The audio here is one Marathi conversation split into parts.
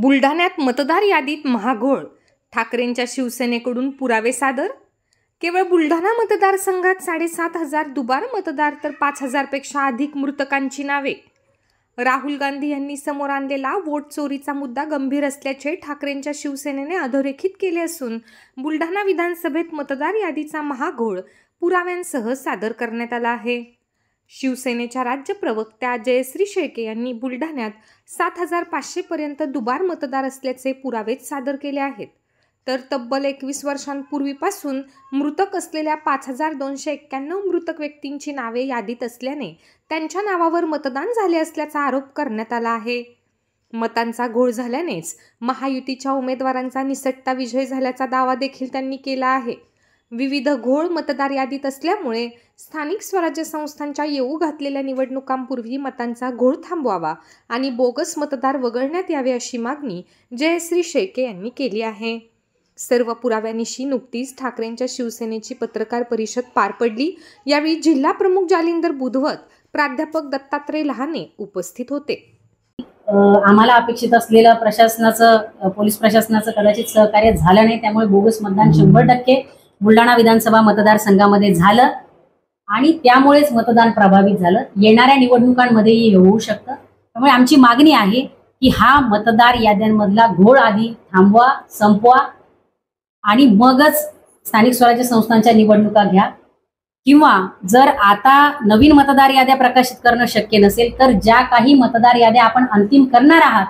बुलढाण्यात मतदार यादीत महाघोळ, ठाकरेंच्या शिवसेनेकडून पुरावे सादर। केवळ बुलढाणा मतदारसंघात 7,500 दुबार मतदार तर 5,000 पेक्षा अधिक मृतकांची नावे। राहुल गांधी यांनी समोर आणलेला वोट चोरीचा मुद्दा गंभीर असल्याचे ठाकरेंच्या शिवसेनेने अधोरेखित केले असून बुलढाणा विधानसभेत मतदार यादीचा महाघोळ पुराव्यांसह सादर करण्यात आला आहे। शिवसेनेच्या राज्य प्रवक्त्या जयश्री शेळके यांनी बुलढाण्यात 7,500 पर्यंत दुबार मतदार असल्याचे पुरावे सादर केले आहेत, तर तब्बल 21 वर्षांपूर्वीपासून मृतक असलेल्या 5,291 मृतक व्यक्तींची नावे यादीत असल्याने त्यांच्या नावावर मतदान झाले असल्याचा आरोप करण्यात आला आहे। मतांचा घोळ झाल्यानेच महायुतीच्या उमेदवारांचा निसटता विजय झाल्याचा दावा देखील त्यांनी केला आहे। विविध घोळ मतदार यादीत असल्यामुळे स्थानिक स्वराज्य संस्थांच्या येऊ घातलेल्या निवडणुकांपूर्वी मतांचा घोळ थांबवावा आणि बोगस मतदार वगळण्यात यावे अशी मागणी जयश्री शेळके यांनी केली आहे। सर्व पुराव्यानिशी नुकतीच ठाकरेंच्या शिवसेनेची पत्रकार परिषद पार पडली। यावेळी जिल्हा प्रमुख जालिंदर बुधवत, प्राध्यापक दत्तात्रय लहाने उपस्थित होते। आम्हाला अपेक्षित असलेलं प्रशासनाचं, पोलीस प्रशासनाचं कदाचित सहकार्य झालं नाही, त्यामुळे बोगस मतदान 100% बुलढाणा विधानसभा मतदारसंघामध्ये झालं आणि त्यामुळेच मतदान प्रभावित झालं। येणाऱ्या निवडणुकांमध्येही होऊ शकतं। त्यामुळे आमची मागणी आहे की हा मतदार याद्यांमधला घोळ आधी थांबवा, संपवा आणि मगच स्थानिक स्वराज्य संस्थांच्या निवडणुका घ्या, किंवा जर आता नवीन मतदार याद्या प्रकाशित करणं शक्य नसेल तर ज्या काही मतदार याद्या आपण अंतिम करणार आहात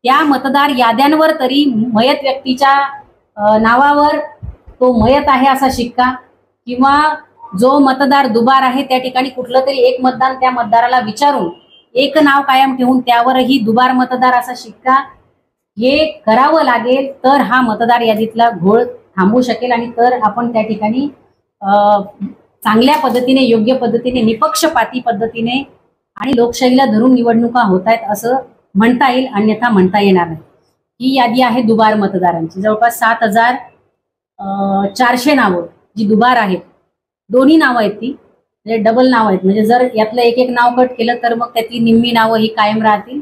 त्या मतदार याद्यांवर तरी मयत व्यक्तीच्या नावावर तो मयत आहे असा शिक्का, किंवा जो मतदार दुबार आहे त्या ठिकाणी कुठलं तरी एक मतदान त्या मतदाराला विचारून एक नाव कायम ठेवून त्यावरही दुबार मतदार असा शिक्का हे करावं लागेल, तर हा मतदार यादीतला घोळ थांबू शकेल आणि तर आपण त्या ठिकाणी चांगल्या पद्धतीने, योग्य पद्धतीने, निपक्षपाती पद्धतीने आणि लोकशाहीला धरून निवडणुका होत आहेत असं म्हणता येईल, अन्यथा म्हणता येणार नाही। ही यादी आहे दुबार मतदारांची। जवळपास 7,400 नावं जी दुबार आहेत, दोन्ही नावं आहेत ती, म्हणजे डबल नाव आहेत, म्हणजे जर यातलं एक नाव कट केलं तर मग त्यातली निम्मी नावं ही कायम राहतील